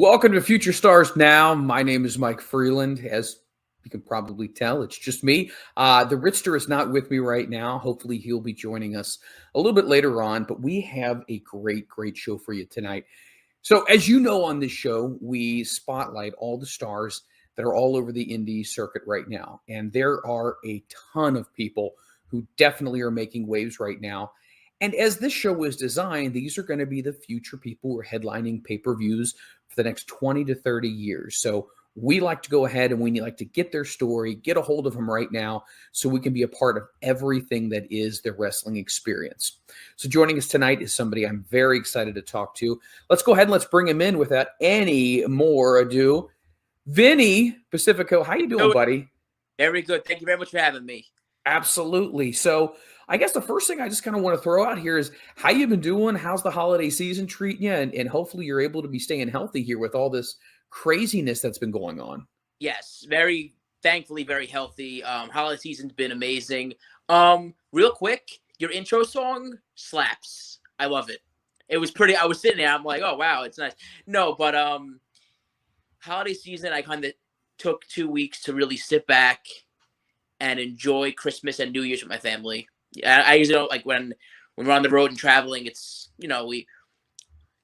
Welcome to Future Stars Now. My name is Mike Freland. As you can probably tell, it's just me. The Rittster is not with me right now. Hopefully, he'll be joining us a little bit later on. But we have a great show for you tonight. So, as you know, on this show, we spotlight all the stars that are all over the indie circuit right now. And there are a ton of people who definitely are making waves right now. And as this show was designed, these are going to be the future people who are headlining pay-per-views for the next 20 to 30 years. So we like to go ahead and we like to get their story, get a hold of them right now so we can be a part of everything that is the wrestling experience. So joining us tonight is somebody I'm very excited to talk to. Let's go ahead and let's bring him in without any more ado. Vinny Pacifico, how you doing, buddy? Very good. Thank you very much for having me. Absolutely. So I guess the first thing I just kind of want to throw out here is how you been doing? How's the holiday season treating you? And hopefully you're able to be staying healthy here with all this craziness that's been going on. Yes, thankfully very healthy. Holiday season's been amazing. Real quick, your intro song slaps. I love it. It was pretty. I was sitting there. I'm like, oh wow, it's nice. No, but holiday season, I kind of took 2 weeks to really sit back and enjoy Christmas and New Year's with my family. I usually don't like when we're on the road and traveling. It's we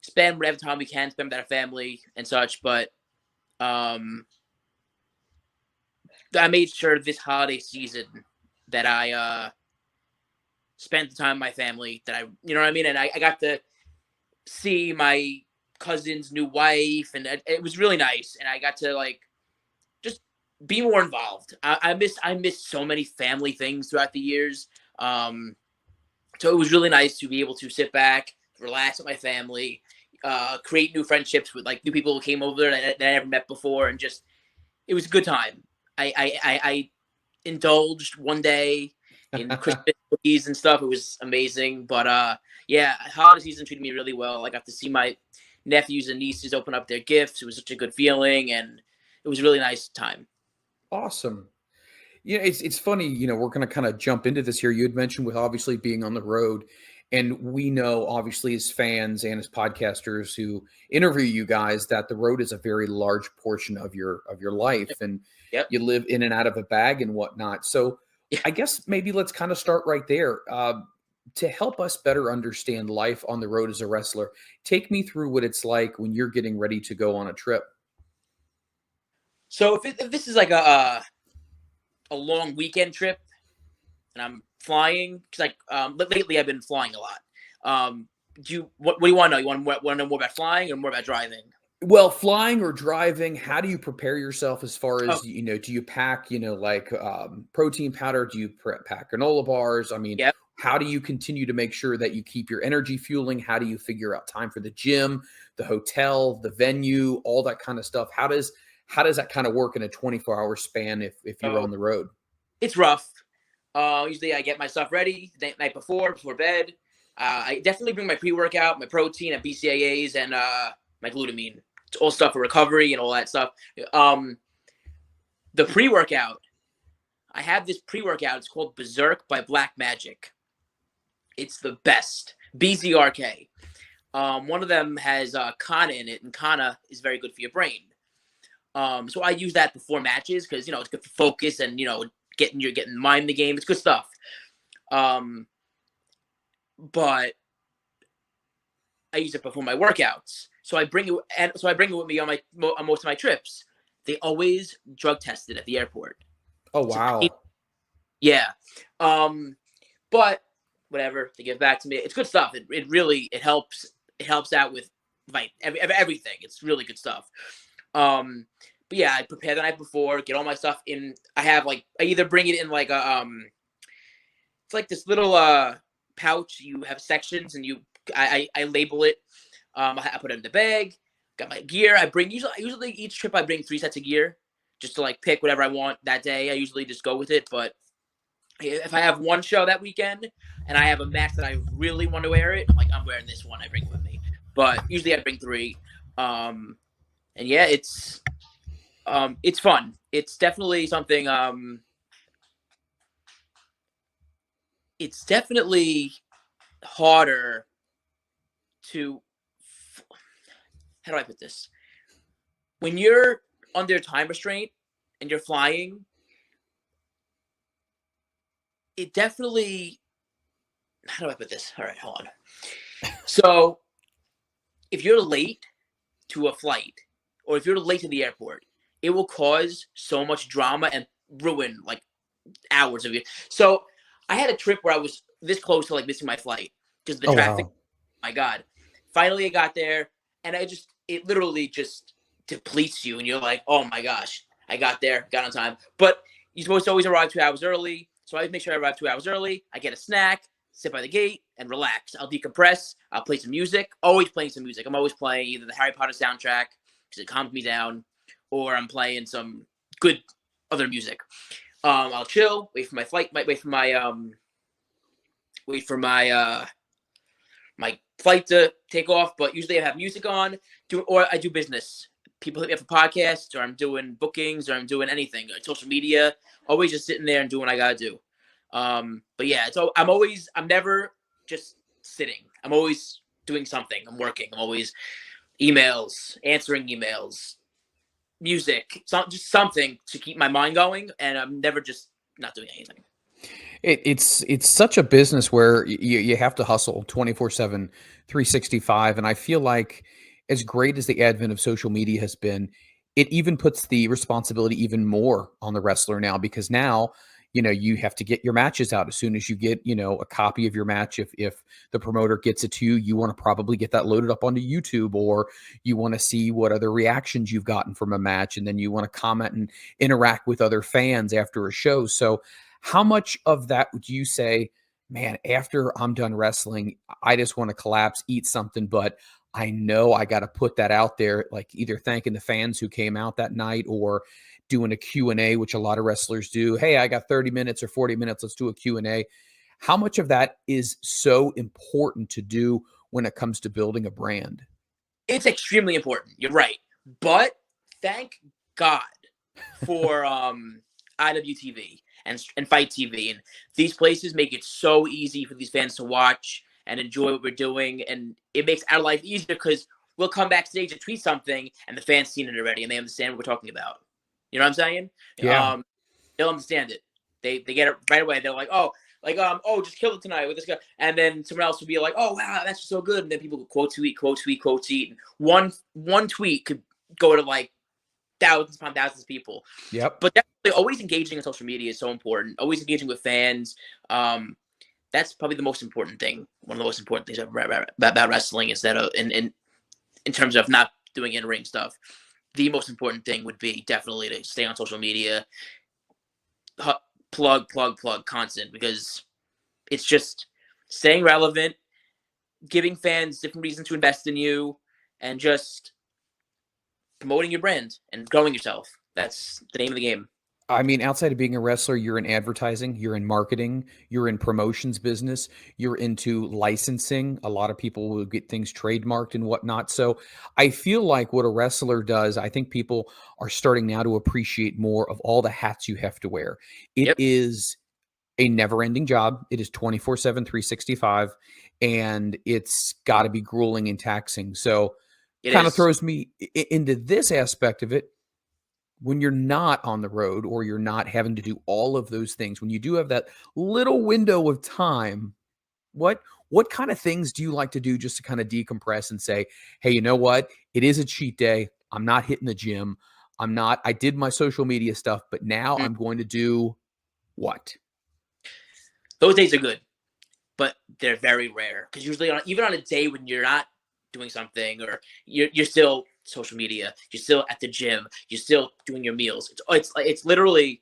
spend whatever time we can spend with our family and such. But I made sure this holiday season that I spent the time with my family. That you know what I mean. And I got to see my cousin's new wife, and it was really nice. And I got to just be more involved. I miss so many family things throughout the years. So it was really nice to be able to sit back, relax with my family, create new friendships with new people who came over that I never met before, and just it was a good time. I indulged one day in Christmas cookies and stuff. It was amazing. But yeah, holiday season treated me really well. I got to see my nephews and nieces open up their gifts. It was such a good feeling, and it was a really nice time. Awesome. It's funny, we're going to kind of jump into this here. You had mentioned with obviously being on the road, and we know obviously as fans and as podcasters who interview you guys that the road is a very large portion of your life, and you live in and out of a bag and whatnot. So I guess maybe let's kind of start right there. To help us better understand life on the road as a wrestler, take me through what it's like when you're getting ready to go on a trip. So if this is like a long weekend trip and I'm flying, because lately I've been flying a lot. What do you want to know? You want to know more about flying or more about driving? Well, flying or driving, how do you prepare yourself as far as, do you pack, protein powder? Do you pack granola bars? I mean, how do you continue to make sure that you keep your energy fueling? How do you figure out time for the gym, the hotel, the venue, all that kind of stuff? How does that kind of work in a 24-hour span if you're on the road? It's rough. Usually I get my stuff ready the night before bed. I definitely bring my pre-workout, my protein and BCAAs, and my glutamine. It's all stuff for recovery and all that stuff. The pre-workout, I have this pre-workout. It's called Berserk by Black Magic. It's the best. BZRK. One of them has Kana in it, and Kana is very good for your brain. So I use that before matches because it's good for focus and getting mind in the game. It's good stuff. But I use it before my workouts. So I bring it with me on most of my trips. They always drug tested at the airport. Oh wow. Yeah. But whatever, they give back to me. It's good stuff. It really helps out with everything. It's really good stuff. But yeah, I prepare the night before, get all my stuff in. I either bring it in it's like this little pouch. You have sections and I label it. I put it in the bag, got my gear. Usually each trip I bring 3 sets of gear just to pick whatever I want that day. I usually just go with it. But if I have one show that weekend and I have a match that I really want to wear it, I'm wearing this one. I bring it with me. But usually I bring 3. And yeah, it's fun. It's definitely something. It's definitely harder to. How do I put this? when you're under time restraint and you're flying, it definitely, how do I put this? All right, hold on. So if you're late to a flight or if you're late to the airport, it will cause so much drama and ruin like hours of you. So I had a trip where I was this close to like missing my flight because of the Oh, traffic. wow. My God. Finally I got there and it literally just depletes you and you're like, oh my gosh, I got there, got on time. But you're supposed to always arrive 2 hours early. So I always make sure I arrive 2 hours early. I get a snack, sit by the gate and relax. I'll decompress. I'll play some music, always playing some music. I'm always playing either the Harry Potter soundtrack because it calms me down or I'm playing some good other music. I'll chill, wait for my flight, wait for my flight to take off. But usually I have music on, or I do business. People hit me up for podcasts, or I'm doing bookings, or I'm doing anything, social media. Always just sitting there and doing what I gotta do. But yeah, I'm never just sitting. I'm always doing something. I'm working. I'm always answering emails, music, just something to keep my mind going, and I'm never just not doing anything. It's such a business where you have to hustle 24/7, 365, and I feel like as great as the advent of social media has been, it even puts the responsibility even more on the wrestler now because now, you have to get your matches out as soon as you get, a copy of your match. If the promoter gets it to you, you want to probably get that loaded up onto YouTube, or you want to see what other reactions you've gotten from a match, and then you want to comment and interact with other fans after a show. So how much of that would you say, man, after I'm done wrestling, I just want to collapse, eat something, but I know I got to put that out there, like either thanking the fans who came out that night or doing a Q&A, which a lot of wrestlers do. Hey, I got 30 minutes or 40 minutes. Let's do a Q&A. How much of that is so important to do when it comes to building a brand? It's extremely important. You're right. But thank God for IWTV and Fight TV. And these places make it so easy for these fans to watch and enjoy what we're doing. And it makes our life easier because we'll come backstage and tweet something and the fans seen it already and they understand what we're talking about. You know what I'm saying? Yeah. They'll understand it. They get it right away. They're like, oh, just kill it tonight with this guy. And then someone else will be like, oh, wow, that's so good. And then people will quote tweet. And one tweet could go to like thousands upon thousands of people. Yep. But definitely always engaging on social media is so important. Always engaging with fans. That's probably the most important thing. One of the most important things about wrestling is that in terms of not doing in-ring stuff, the most important thing would be definitely to stay on social media, plug constant, because it's just staying relevant, giving fans different reasons to invest in you, and just promoting your brand and growing yourself. That's the name of the game. I mean, outside of being a wrestler, you're in advertising, you're in marketing, you're in promotions business, you're into licensing. A lot of people will get things trademarked and whatnot. So I feel like what a wrestler does, I think people are starting now to appreciate more of all the hats you have to wear. It Yep. is a never ending job. It is 24/7, 365, and it's got to be grueling and taxing. So It kind of is. throws me into this aspect of it when you're not on the road or you're not having to do all of those things, when you do have that little window of time, what kind of things do you like to do just to kind of decompress and say, hey, you know what? It is a cheat day. I'm not hitting the gym. I did my social media stuff, but now Mm. I'm going to do what? Those days are good, but they're very rare because usually even on a day when you're not doing something or you're still social media, you're still at the gym, you're still doing your meals. It's literally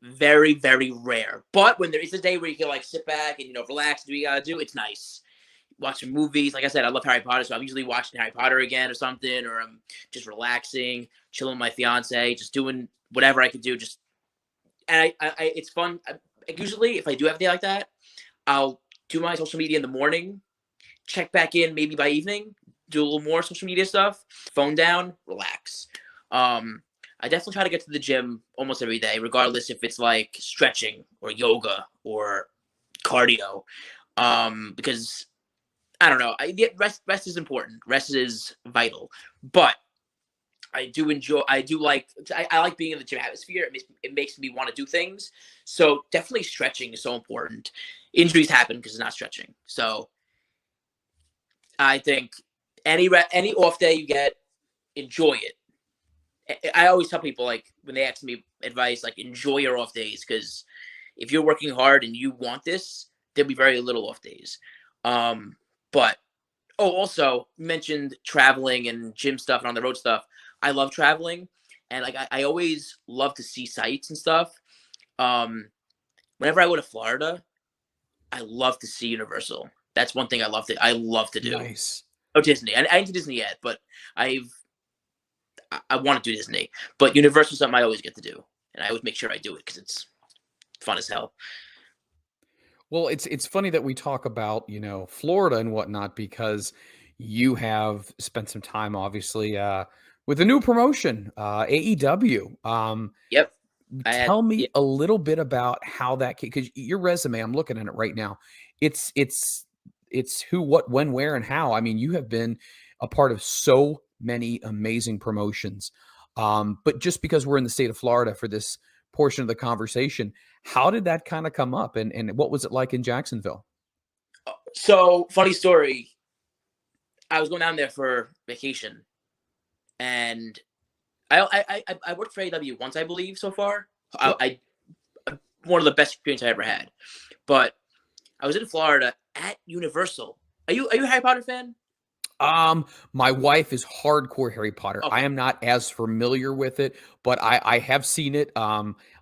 very, very rare. But when there is a day where you can like sit back and relax, do what you gotta do, it's nice. Watching movies, like I said, I love Harry Potter, so I'm usually watching Harry Potter again or something, or I'm just relaxing, chilling with my fiance, just doing whatever I could do. Just and it's fun. Usually, if I do have a day like that, I'll do my social media in the morning, check back in maybe by evening, do a little more social media stuff, phone down, relax. I definitely try to get to the gym almost every day, regardless if it's like stretching or yoga or cardio. Because I don't know, rest is important. Rest is vital. But I do like, I like being in the gym atmosphere. It makes me want to do things. So definitely stretching is so important. Injuries happen because it's not stretching. So I think any off day you get, enjoy it. I always tell people, like, when they ask me advice, like, enjoy your off days, because if you're working hard and you want this, there'll be very little off days. But also you mentioned traveling and gym stuff and on the road stuff. I love traveling, and like I always love to see sights and stuff. Whenever I go to Florida, I love to see Universal. That's one thing I love to do. Nice. Oh, Disney. I ain't to Disney yet, but I want to do Disney. But Universal is something I always get to do, and I always make sure I do it because it's fun as hell. Well, it's funny that we talk about, Florida and whatnot, because you have spent some time, obviously, with a new promotion, AEW. Yep. I had Tell me yeah. a little bit about how that, because your resume, I'm looking at it right now. It's who, what, when, where, and how. I mean, you have been a part of so many amazing promotions. But just because we're in the state of Florida for this portion of the conversation, how did that kind of come up, and what was it like in Jacksonville? So, funny story. I was going down there for vacation, and I worked for AEW once, I believe, so far. Yep. I one of the best experiences I ever had. But I was in Florida at Universal. Are you a Harry Potter fan? My wife is hardcore Harry Potter. Okay. I am not as familiar with it, but I have seen it.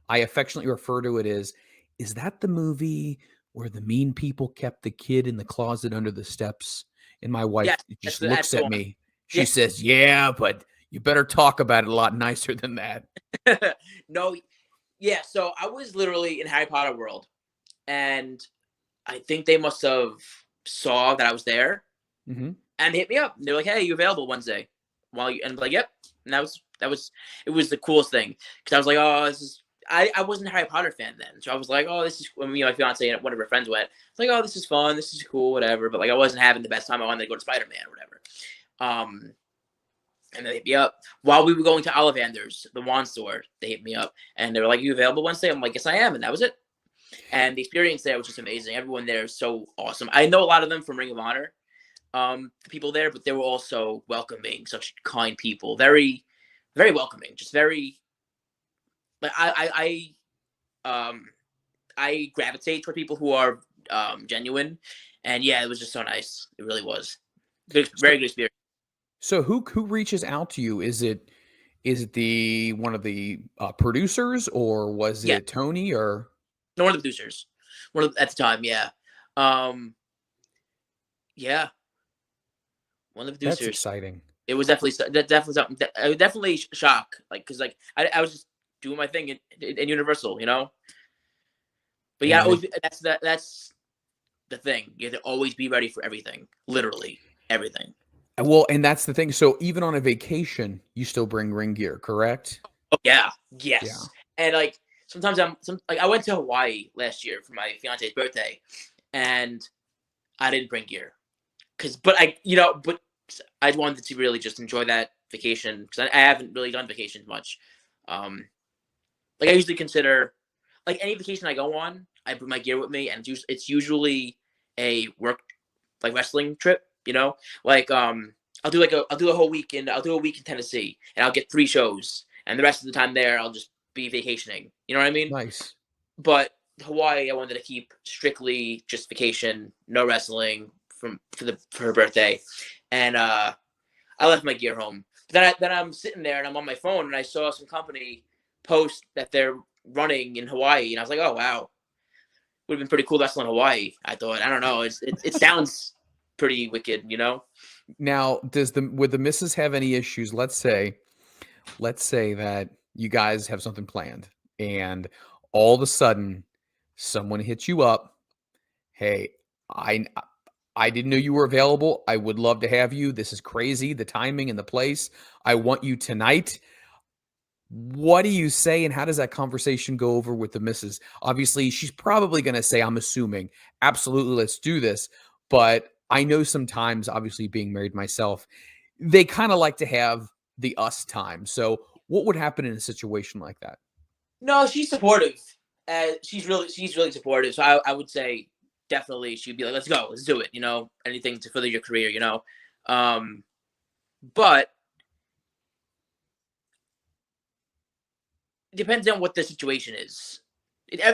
I affectionately refer to it as, is that the movie where the mean people kept the kid in the closet under the steps? And my wife Yes, just that's looks the at one. me. She Yeah. says, "Yeah, but you better talk about it a lot nicer than that." No, yeah. So I was literally in Harry Potter world, and I think they must have saw that I was there Hmm. and hit me up. And they're like, "Hey, you available Wednesday?" And I'm like, "Yep." And it was the coolest thing, because I was like, "Oh, this is." I wasn't a Harry Potter fan then, so I was like, "Oh, this is." When me and my fiance and one of her friends went, it's like, "Oh, this is fun. This is cool, whatever." But like, I wasn't having the best time. I wanted to go to Spider-Man or whatever. And they hit me up while we were going to Ollivander's, the wand store. They hit me up and they were like, "You available Wednesday?" I'm like, "Yes, I am." And that was it. And the experience there was just amazing. Everyone there is so awesome. I know a lot of them from Ring of Honor, the people there, but they were also welcoming, such kind people, very, very welcoming, just very. Like I gravitate toward people who are genuine, and yeah, it was just so nice. It really was good, very So, good experience. so who reaches out to you? Is it the one of the producers, or was Yeah, it Tony, or? no, one of the producers, at the time, yeah, yeah, one of the That's producers. exciting. It was definitely something. I was definitely shock, like, because like I was just doing my thing in Universal, you know. But yeah, And it, that's the thing. You have to always be ready for everything, literally everything. well, and that's the thing. So even on a vacation, you still bring ring gear, correct? Oh yeah, Yeah. yes. And like sometimes I went to Hawaii last year for my fiance's birthday, and I didn't bring gear but I wanted to really just enjoy that vacation, because I haven't really done vacations much. Um, like I usually consider, like, any vacation I go on, I bring my gear with me, and it's usually a work, like, wrestling trip. You know, like I'll do a whole week I'll do a week in Tennessee, and I'll get 3 shows, and the rest of the time there I'll just be vacationing. You know what I mean? Nice. But Hawaii, I wanted to keep strictly just vacation, no wrestling for her birthday, and I left my gear home. But then I'm sitting there and I'm on my phone, and I saw some company post that they're running in Hawaii, and I was like, "Oh wow, would have been pretty cool to wrestle in Hawaii." I thought, I don't know, it sounds pretty wicked, you know? Now, would the missus have any issues? Let's say that you guys have something planned, and all of a sudden someone hits you up. Hey, I I didn't know you were available. I would love to have you. This is crazy, the timing and the place. I want you tonight. What do you say, and how does that conversation go over with the missus? Obviously, she's probably going to say, I'm assuming, absolutely, let's do this. But I know sometimes, obviously, being married myself, they kind of like to have the us time. So what would happen in a situation like that? No, she's supportive. She's really supportive. So I would say definitely she'd be like, let's go, let's do it. Anything to further your career. But it depends on what the situation is.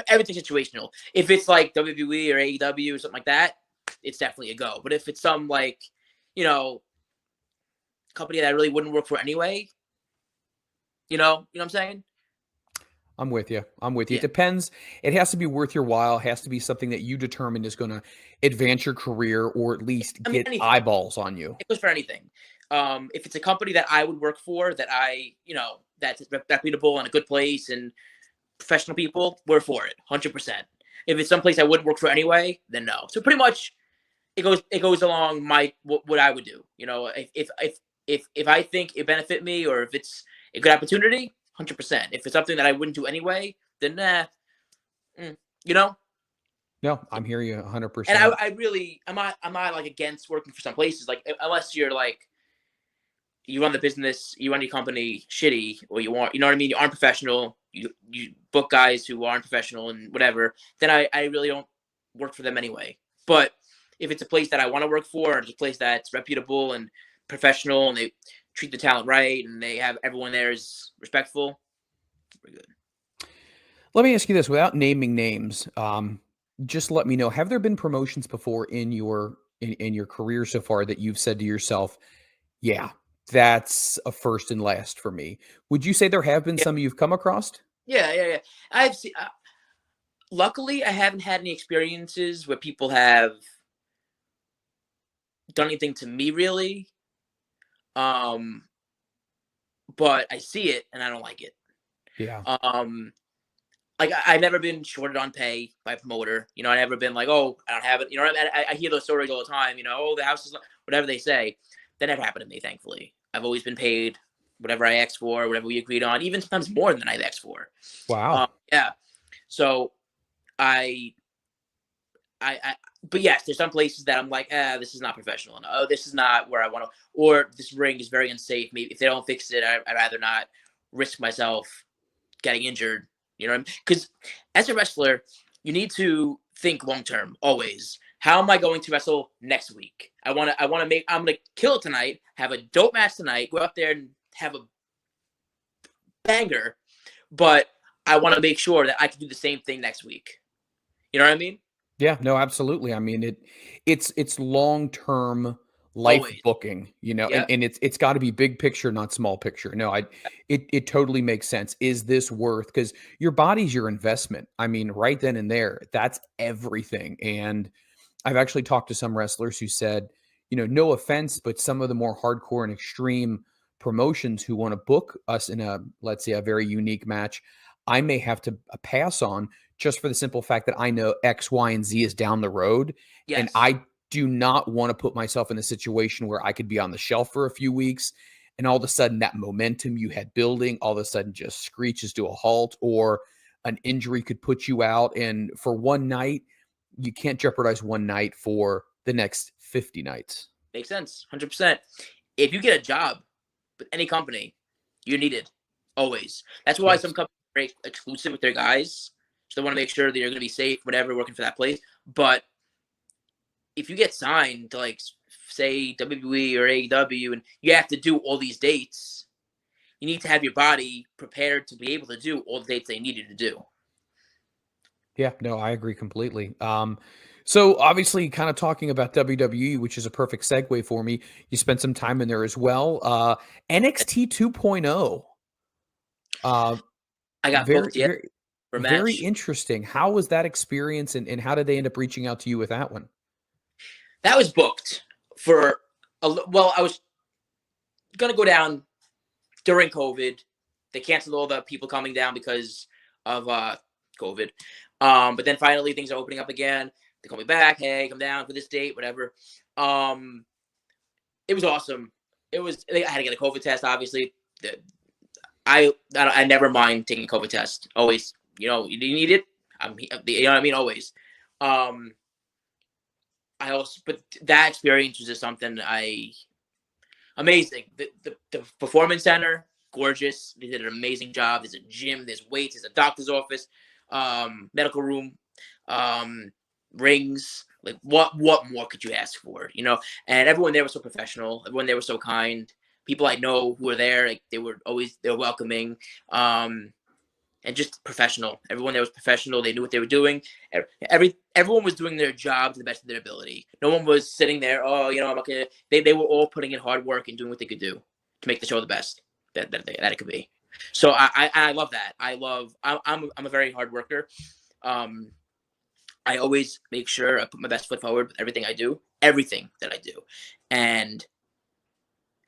Everything's situational. If it's like WWE or AEW or something like that, it's definitely a go. But if it's some like, you know, company that I really wouldn't work for anyway, what I'm saying? I'm with you. I'm with you. It Yeah. depends. It has to be worth your while. It has to be something that you determine is going to advance your career or at least I mean, get anything. eyeballs on you. It goes for anything. If it's a company that I would work for, that that's reputable and a good place and professional people, we're for it, 100%. If it's someplace I wouldn't work for anyway, then no. So pretty much, it goes along what I would do. If I think it benefit me or if it's a good opportunity, 100%. If it's something that I wouldn't do anyway, then nah. Mm, you know. No, I'm here you And 100%. I'm not like against working for some places, like unless you're like you run the business, you run your company shitty, or you know what I mean, you aren't professional, you book guys who aren't professional and whatever, then I really don't work for them anyway. But if it's a place that I want to work for, or it's a place that's reputable and professional, and they treat the talent right, and they have everyone there is respectful, we're good. Let me ask you this without naming names. Just let me know, have there been promotions before in your career so far that you've said to yourself, yeah, that's a first and last for me? Would you say there have been Yeah, some you've come across? yeah. I've seen. Luckily, I haven't had any experiences where people have done anything to me really. Um, but I see it and I don't like it. Yeah. Um, like I've never been shorted on pay by a promoter. I've never been like, oh, I don't have it. I hear those stories all the time. Oh, the house is whatever they say. That never happened to me, thankfully. I've always been paid whatever I asked for, whatever we agreed on, even sometimes more than I've asked for. Wow. Yeah. So I, I, but yes, there's some places that I'm like, this is not professional enough. Oh, this is not where I want to, or this ring is very unsafe. Maybe if they don't fix it, I'd rather not risk myself getting injured. You know what I mean? Because as a wrestler, you need to think long term always. How am I going to wrestle next week? I'm gonna kill it tonight, have a dope match tonight, go out there and have a banger, but I want to make sure that I can do the same thing next week. You know what I mean? Yeah, no, absolutely. I mean, it's long-term life Always. booking, and, Yep. and it's got to be big picture, not small picture. No, it totally makes sense. Is this worth, because your body's your investment. I mean, right then and there, that's everything. And I've actually talked to some wrestlers who said, no offense, but some of the more hardcore and extreme promotions who want to book us in let's say, a very unique match, I may have to pass on just for the simple fact that I know X, Y, and Z is down the road. And Yes. I do not want to put myself in a situation where I could be on the shelf for a few weeks and all of a sudden that momentum you had building all of a sudden just screeches to a halt, or an injury could put you out. And for one night, you can't jeopardize one night for the next 50 nights. Makes sense. 100%. If you get a job with any company, you're needed always. That's why some Yes. companies are very exclusive with their guys. So they want to make sure that you're going to be safe, whatever, working for that place. But if you get signed to like say WWE or AEW and you have to do all these dates, you need to have your body prepared to be able to do all the dates they need you to do. Yeah, no, I agree completely. So obviously kind of talking about WWE, which is a perfect segue for me. You spent some time in there as well. NXT 2.0. Uh, I got very, booked yet very, for a very match. interesting. How was that experience, and how did they end up reaching out to you with that one? That was booked for well, I was gonna go down during COVID. They canceled all the people coming down because of COVID. But then finally things are opening up again. They call me back. Hey, come down for this date, whatever. Um, it was awesome. I had to get a COVID test, obviously. I never mind taking a COVID test. Always, you need it. You know what I mean? Always. Um, but that experience was just something Amazing. The performance center, gorgeous. They did an amazing job. There's a gym, there's weights, there's a doctor's office, medical room, rings. Like what more could you ask for? You know, and everyone there was so professional. Everyone there was so kind. People I know who were there, like they were welcoming. And just professional. Everyone there was professional. They knew what they were doing. Everyone was doing their job to the best of their ability. No one was sitting there. Oh, you know, I'm okay. They were all putting in hard work and doing what they could do to make the show the best that it could be. So I love that. I'm a very hard worker. I always make sure I put my best foot forward with everything I do, everything that I do, and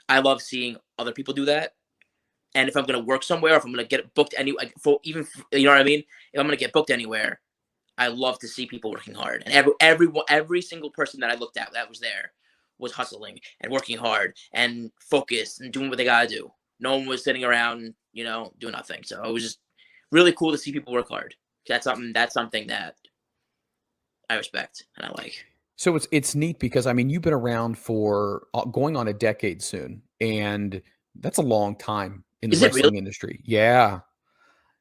I love seeing other people do that. And if I'm going to work somewhere, if I'm going to get booked anywhere, you know what I mean? If I'm going to get booked anywhere, I love to see people working hard. And every single person that I looked at that was there was hustling and working hard and focused and doing what they got to do. No one was sitting around, you know, doing nothing. So it was just really cool to see people work hard. That's something that I respect and I like. So it's neat because, I mean, you've been around for going on a decade soon, and that's a long time in the wrestling really? industry. Yeah.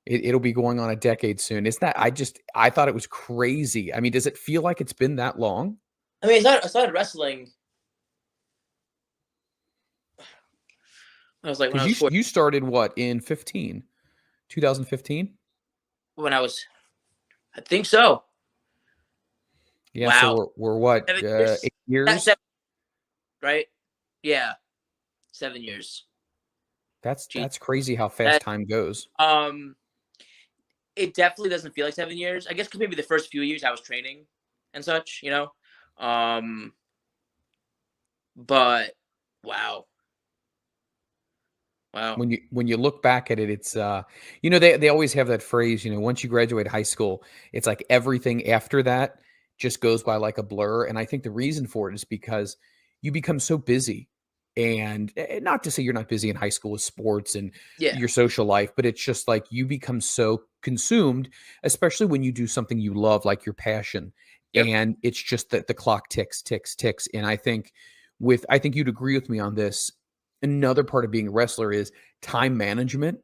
It'll be going on a decade soon. I thought it was crazy. I mean, does it feel like it's been that long? I mean, I started wrestling. I was like, when I was You started what, in 2015? when I was, I think so. Yeah. Wow. So we're what, 8 years? Right? Yeah. 7 years. That's crazy how fast time goes. It definitely doesn't feel like 7 years. I guess because maybe the first few years I was training and such, you know. But wow. When you look back at it, it's you know, they always have that phrase, you know, once you graduate high school, it's like everything after that just goes by like a blur. And I think the reason for it is because you become so busy. And not to say you're not busy in high school with sports and your social life, but it's just like you become so consumed, especially when you do something you love, like your passion. Yep. And it's just that the clock ticks. And I think you'd agree with me on this. Another part of being a wrestler is time management.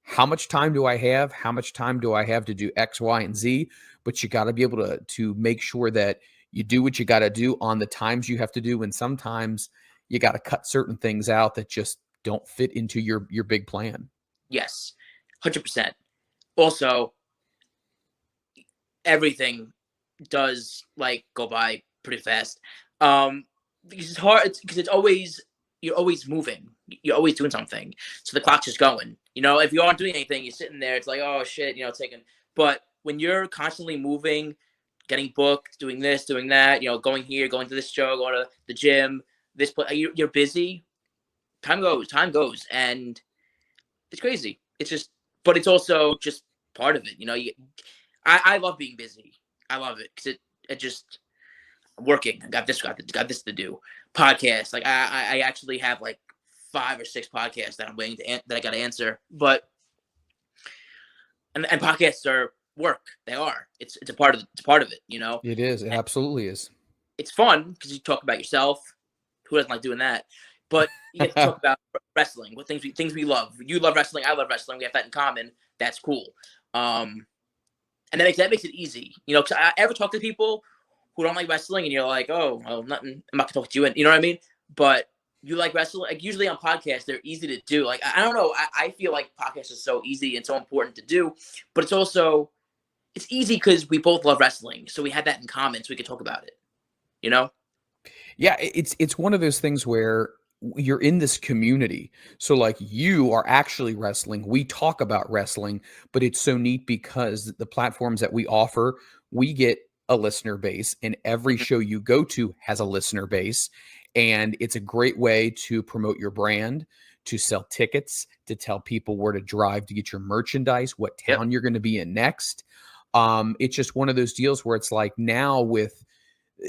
How much time do I have? How much time do I have to do X, Y, and Z? But you got to be able to make sure that you do what you got to do on the times you have to do. And sometimes you got to cut certain things out that just don't fit into your big plan. Yes, 100%. Also, everything does like go by pretty fast. Because it's hard. Because you're always moving. You're always doing something. So the clock's just going. You know, if you aren't doing anything, you're sitting there. It's like, oh shit, you know, taking. But when you're constantly moving, getting booked, doing this, doing that, you know, going here, going to this show, going to the gym. This place, you're busy. Time goes, and it's crazy. It's just, but it's also just part of it. You know, I love being busy. I love it because it just working. I got this to do. Podcasts, like I actually have like 5 or 6 podcasts that I'm waiting that I got to answer. But and podcasts are work. They are. It's a part of it. You know, it is. It absolutely is. It's fun because you talk about yourself. Who doesn't like doing that? But you get to talk about wrestling, what things we love. You love wrestling, I love wrestling. We have that in common. That's cool. And that makes it easy. You know, because I ever talk to people who don't like wrestling, and you're like, oh, well, nothing. I'm not gonna talk to you. And you know what I mean? But you like wrestling. Like usually on podcasts, they're easy to do. Like I don't know. I feel like podcasts are so easy and so important to do, but it's easy because we both love wrestling, so we had that in common, so we could talk about it. You know? Yeah, it's one of those things where you're in this community. So like you are actually wrestling. We talk about wrestling, but it's so neat because the platforms that we offer, we get a listener base, and every show you go to has a listener base. And it's a great way to promote your brand, to sell tickets, to tell people where to drive to get your merchandise, what town you're going to be in next. It's just one of those deals where it's like now with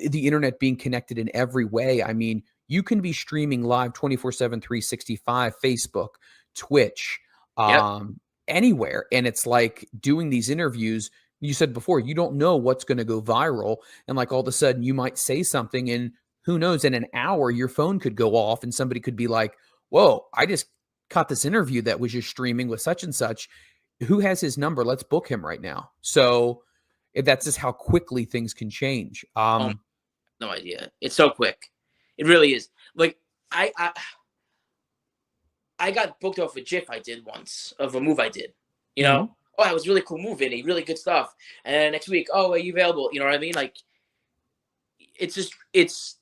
the internet being connected in every way. I mean, you can be streaming live 24/7, 365, Facebook, Twitch, anywhere. And it's like doing these interviews. You said before, you don't know what's going to go viral. And like all of a sudden you might say something and who knows, in an hour, your phone could go off and somebody could be like, whoa, I just caught this interview that was just streaming with such and such. Who has his number? Let's book him right now. So that's just how quickly things can change. Oh, no idea. It's so quick. It really is. Like I got booked off a GIF I did once of a move I did. You know, Mhm. oh, that was really cool move, Vinny. Really good stuff. And then next week, oh, are you available? You know what I mean? Like, it's.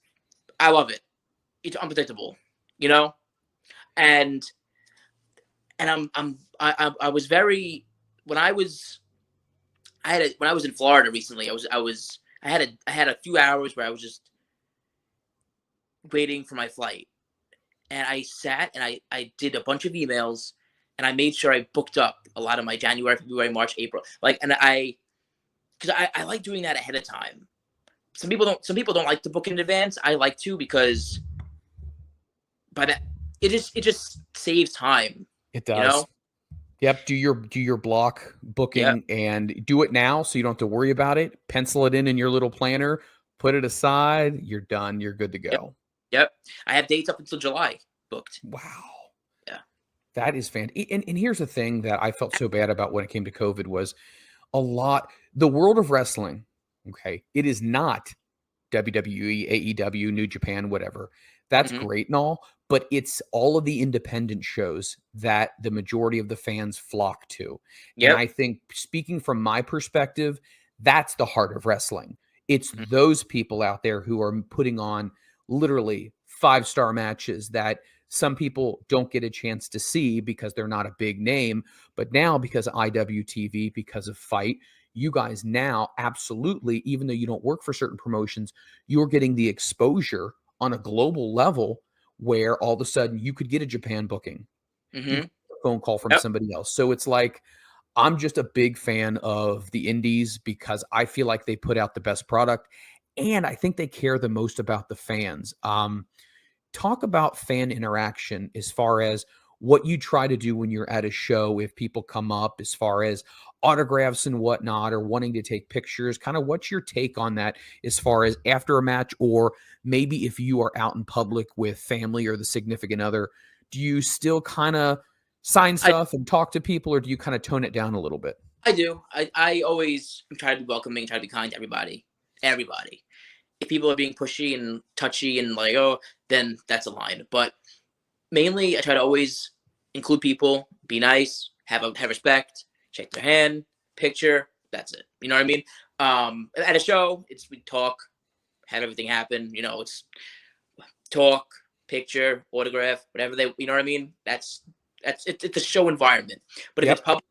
I love it. It's unpredictable. You know, and I was very when I was when I was in Florida recently. I had a few hours where I was just waiting for my flight, and I sat and I did a bunch of emails, and I made sure I booked up a lot of my January, February, March, April. Like, and because I like doing that ahead of time. Some people don't like to book in advance. I like to, because by that it just saves time. It You does. know? Yep. Do your block Yep. booking and do it now so you don't have to worry about it. Pencil it in your little planner, put it aside. You're done. You're good to Yep. go. Yep. I have dates up until July booked. Wow. Yeah. That is fantastic. And here's the thing that I felt so bad about when it came to COVID was the world of wrestling. Okay. It is not WWE, AEW, New Japan, whatever. That's Hmm. great and all, but it's all of the independent shows that the majority of the fans flock to. And Yep. I think, speaking from my perspective, that's the heart of wrestling. It's Mhm. those people out there who are putting on literally 5-star matches that some people don't get a chance to see because they're not a big name. But now, because of IWTV, because of Fight, you guys now absolutely, even though you don't work for certain promotions, you're getting the exposure on a global level where all of a sudden you could get a Japan booking. You Hmm. could get a phone call from Yep. somebody else. So it's like, I'm just a big fan of the indies because I feel like they put out the best product and I think they care the most about the fans. Talk about fan interaction as far as what you try to do when you're at a show if people come up as far as autographs and whatnot or wanting to take pictures. Kind of what's your take on that as far as after a match, or maybe if you are out in public with family or the significant other, do you still kind of sign I stuff and talk to people, or do you kind of tone it down a little bit? I do. I always try to be welcoming, try to be kind to everybody. Everybody. If people are being pushy and touchy and like, oh, then that's a line. But mainly, I try to always include people, be nice, have respect, shake their hand, picture. That's it. You know what I mean? At a show, we talk, have everything happen. You know, it's talk, picture, autograph, whatever they. You know what I mean? It's a show environment. But if it's Yep. public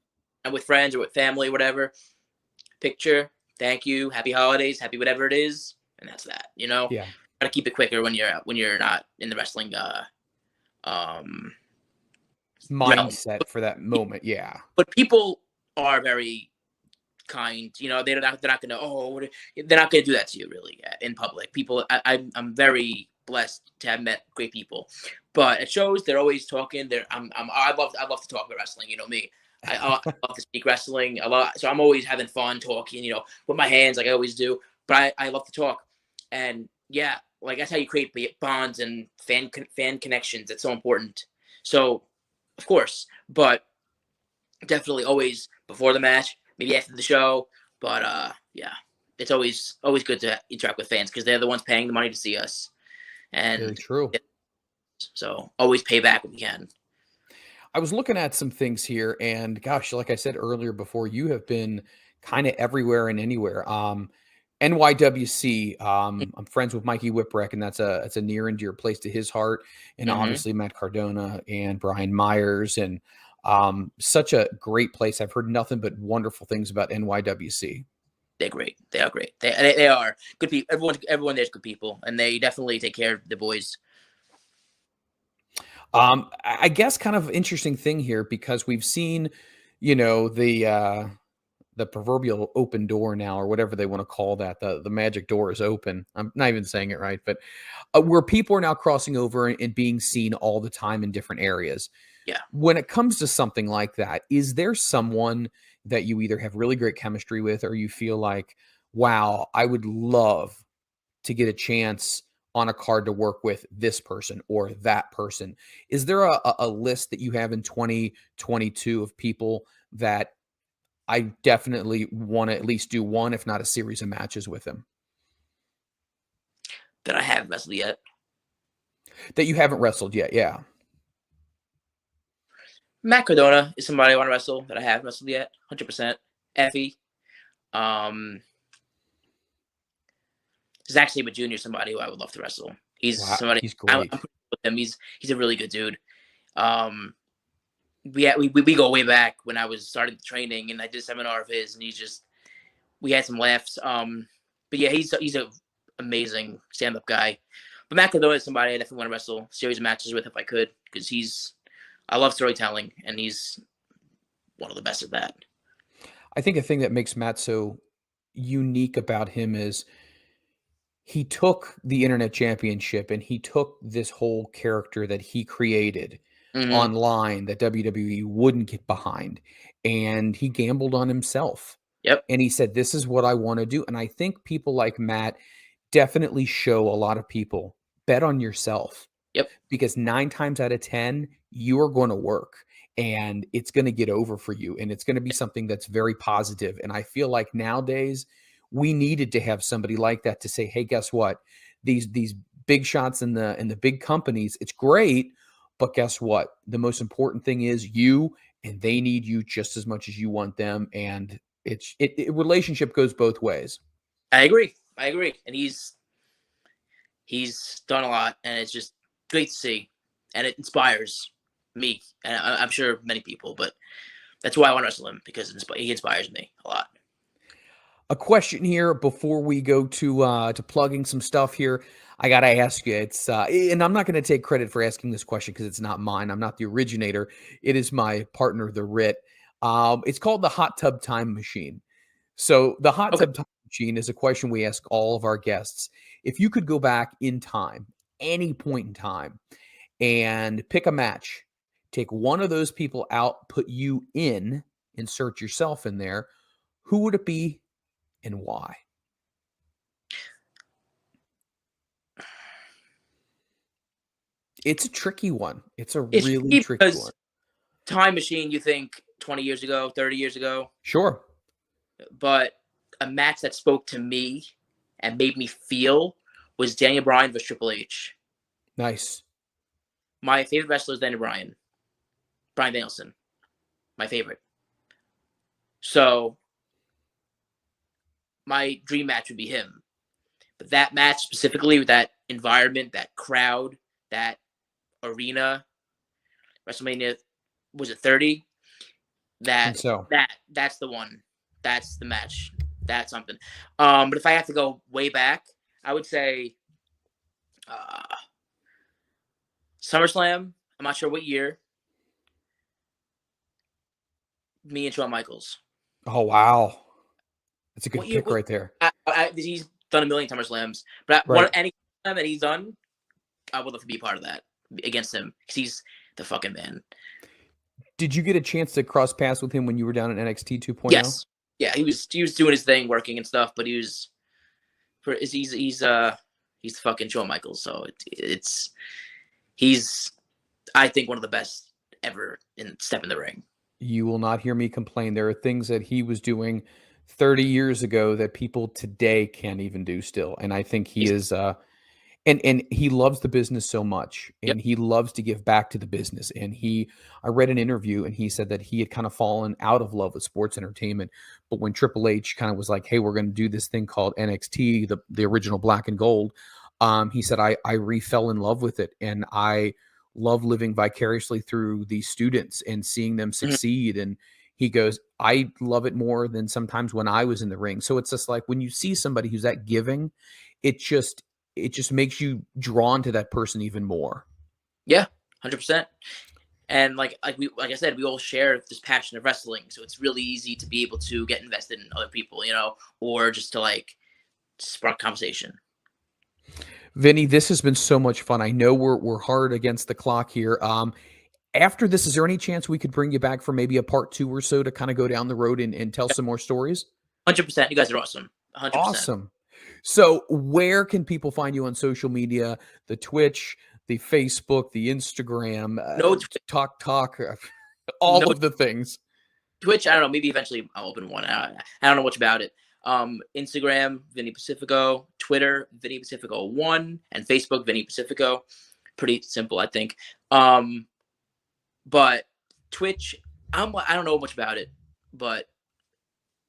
and with friends or with family, whatever, picture, thank you, happy holidays, happy whatever it is, and that's that. You know, Yeah. try to keep it quicker when you're not in the wrestling um realm. Mindset for that moment. Yeah. But people are very kind. You know, they're not gonna they're not gonna do that to you really in public. People, I'm very blessed to have met great people, but at shows they're always talking. I love to talk about wrestling. You know me. I love to speak wrestling a lot, so I'm always having fun talking. You know, with my hands like I always do. But I love to talk, and yeah, like that's how you create bonds and fan connections. It's so important. So, of course, but definitely always before the match, maybe after the show. But yeah, it's always good to interact with fans because they're the ones paying the money to see us, Very and true. so always pay back when we can. I was looking at some things here, and gosh, like I said earlier before, you have been kind of everywhere and anywhere. NYWC. I'm friends with Mikey Whipwreck, and that's a near and dear place to his heart. And Hmm. obviously Matt Cardona and Brian Myers, and such a great place. I've heard nothing but wonderful things about NYWC. They're great. They are great. They are good people. Everyone there's good people, and they definitely take care of the boys. I guess kind of interesting thing here because we've seen, the proverbial open door now, or whatever they want to call that. The magic door is open. I'm not even saying it right, but where people are now crossing over and being seen all the time in different areas. Yeah. When it comes to something like that, is there someone that you either have really great chemistry with, or you feel like, wow, I would love to get a chance on a card to work with this person or that person. Is there a list that you have in 2022 of people that I definitely want to at least do one, if not a series of matches with him? That I haven't wrestled yet. That you haven't wrestled yet, yeah. Matt Cardona is somebody I want to wrestle that I haven't wrestled yet. 100%. Effie. Zack Sabre Jr. somebody who I would love to wrestle. He's Wow, somebody he's I'm great. pretty with him. He's a really good dude. We go way back when I was starting training, and I did a seminar of his, and we had some laughs. But yeah, he's an amazing stand-up guy. But Matt Cardona is somebody I definitely want to wrestle series of matches with if I could, because I love storytelling, and he's one of the best at that. I think a thing that makes Matt so unique about him is he took the internet championship and he took this whole character that he created online that WWE wouldn't get behind, and he gambled on himself. Yep. And he said, this is what I want to do. And I think people like Matt definitely show a lot of people, bet on yourself. Yep. Because 9 times out of 10, you are going to work and it's going to get over for you. And it's going to be something that's very positive. And I feel like nowadays we needed to have somebody like that to say, hey, guess what? These big shots in the big companies, it's great. But guess what? The most important thing is you, and they need you just as much as you want them. And relationship goes both ways. I agree. And he's done a lot, and it's just great to see, and it inspires me, and I'm sure many people. But that's why I want to wrestle him, because he inspires me a lot. A question here before we go to plugging some stuff here. I got to ask you, it's and I'm not going to take credit for asking this question because it's not mine. I'm not the originator. It is my partner, the Ritt. It's called the hot tub time machine. So the hot tub time machine is a question we ask all of our guests. If you could go back in time, any point in time, and pick a match, take one of those people out, put you in, insert yourself in there, who would it be and why? It's a tricky one. It's really tricky one. Time machine, you think 20 years ago, 30 years ago? Sure. But a match that spoke to me and made me feel was Daniel Bryan versus Triple H. Nice. My favorite wrestler is Daniel Bryan. Bryan Danielson. My favorite. So my dream match would be him. But that match specifically, with that environment, that crowd, that arena, WrestleMania, was it 30? That's the one. That's the match. That's something. But if I have to go way back, I would say SummerSlam. I'm not sure what year. Me and Shawn Michaels. Oh, wow. That's a good pick right there. He's done a million SummerSlams, but any time that he's done, I would love to be part of that against him, because he's the fucking man. Did you get a chance to cross paths with him when you were down at NXT 2.0? Yes. Yeah, he was doing his thing, working and stuff, but he's the fucking Shawn Michaels. So he's I think one of the best ever in step in the ring. You will not hear me complain. There are things that he was doing 30 years ago that people today can't even do still. And I think he is and he loves the business so much, and he loves to give back to the business. And I read an interview, and he said that he had kind of fallen out of love with sports entertainment. But when Triple H kind of was like, hey, we're going to do this thing called NXT, the original black and gold. He said, I fell in love with it. And I love living vicariously through these students and seeing them succeed. And he goes, I love it more than sometimes when I was in the ring. So it's just like when you see somebody who's that giving, it just makes you drawn to that person even more. Yeah, 100%. And like I said, we all share this passion of wrestling, so it's really easy to be able to get invested in other people, or just to like spark conversation. Vinny, this has been so much fun. I know we're hard against the clock here. After this, is there any chance we could bring you back for maybe a part 2 or so to kind of go down the road and tell some more stories? 100%. You guys are awesome. 100%. Awesome. So where can people find you on social media? The Twitch, the Facebook, the Instagram, No talk, all no of the things. Twitch. I don't know. Maybe eventually I'll open one. I don't know much about it. Instagram, Vinny Pacifico. Twitter, Vinny Pacifico 1, and Facebook, Vinny Pacifico. Pretty simple, I think. But Twitch, I don't know much about it, but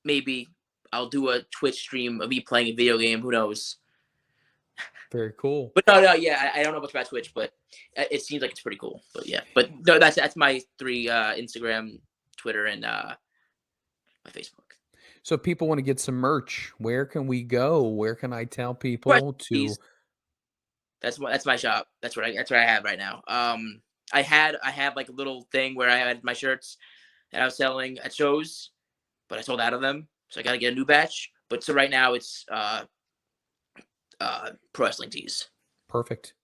maybe I'll do a Twitch stream of me playing a video game. Who knows? Very cool. But no, yeah, I don't know much about Twitch, but it seems like it's pretty cool. But yeah, but no, that's my 3: Instagram, Twitter, and my Facebook. So if people want to get some merch, where can we go? Where can I tell people Right, to? That's my shop. That's what I have right now. I have like a little thing where I had my shirts that I was selling at shows, but I sold out of them, so I got to get a new batch. But so right now it's pro wrestling tees. Perfect.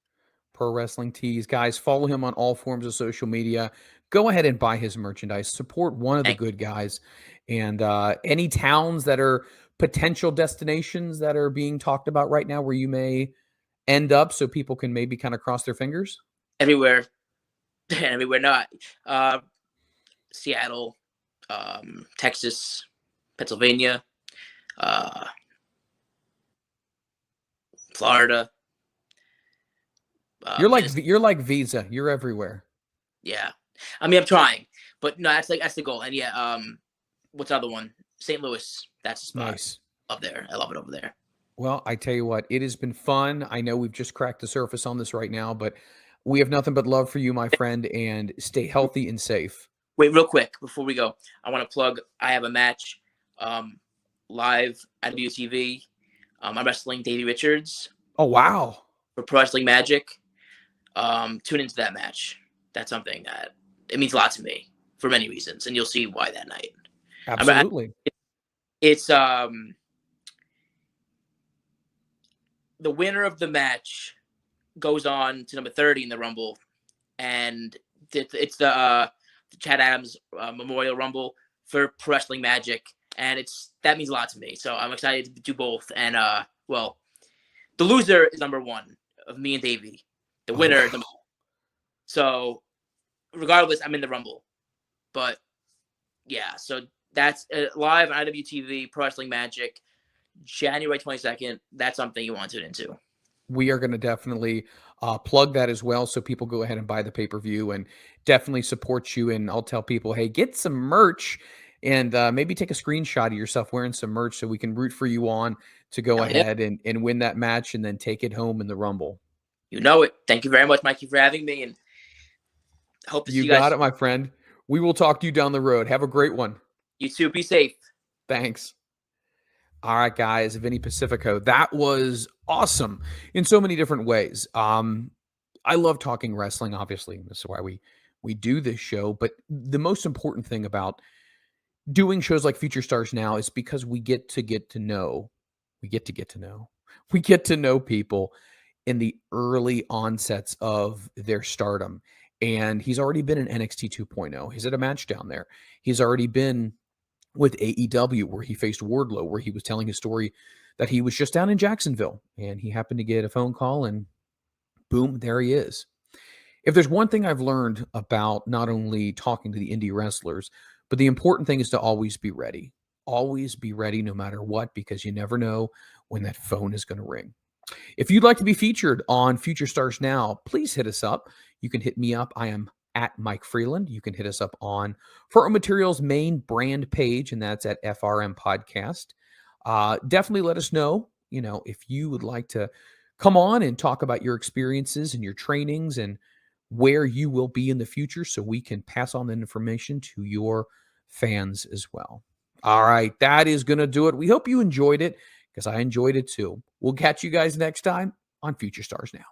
Pro Wrestling Tees. Guys, follow him on all forms of social media. Go ahead and buy his merchandise. Support one of the good guys. And any towns that are potential destinations that are being talked about right now where you may end up so people can maybe kind of cross their fingers? Everywhere. Everywhere not. Seattle, Texas, Pennsylvania, Florida. You're like Visa. You're everywhere. Yeah, I mean I'm trying, but no, that's the goal. And yeah, what's the other one? St. Louis. That's the spot. Nice. Up there. I love it over there. Well, I tell you what, it has been fun. I know we've just cracked the surface on this right now, but we have nothing but love for you, my friend, and stay healthy and safe. Wait, real quick before we go, I want to plug. I have a match, live at WTV. I'm wrestling Davey Richards. Oh wow! For Pro Wrestling Magic. Tune into that match. That's something that it means a lot to me for many reasons, and you'll see why that night. Absolutely. It's the winner of the match goes on to number 30 in the Rumble, and it's the Chad Adams Memorial Rumble for Pro Wrestling Magic, and that means a lot to me. So I'm excited to do both. And well, the loser is number 1 of me and Davey. The winner. So regardless, I'm in the Rumble. But yeah, so that's live on IWTV Pro Wrestling Magic, January 22nd. That's something you want to tune into. We are going to definitely plug that as well, so people go ahead and buy the pay-per-view and definitely support you. And I'll tell people, hey, get some merch and maybe take a screenshot of yourself wearing some merch so we can root for you on to go ahead and win that match and then take it home in the Rumble. You know it. Thank you very much, Mikey, for having me, and hope to see you guys. You got it, my friend. We will talk to you down the road. Have a great one. You too. Be safe. Thanks. All right, guys. Vinny Pacifico. That was awesome in so many different ways. I love talking wrestling, obviously. This is why we do this show. But the most important thing about doing shows like Future Stars Now is because we get to know people in the early onsets of their stardom. And he's already been in NXT 2.0. He's at a match down there. He's already been with AEW where he faced Wardlow, where he was telling his story that he was just down in Jacksonville and he happened to get a phone call and boom, there he is. If there's one thing I've learned about not only talking to the indie wrestlers, but the important thing is to always be ready. Always be ready no matter what, because you never know when that phone is going to ring. If you'd like to be featured on Future Stars Now, please hit us up. You can hit me up. I am at Mike Freland. You can hit us up on Fertile Materials main brand page, and that's at FRM Podcast. Definitely let us know, if you would like to come on and talk about your experiences and your trainings and where you will be in the future so we can pass on that information to your fans as well. All right, that is going to do it. We hope you enjoyed it because I enjoyed it too. We'll catch you guys next time on Future Stars Now.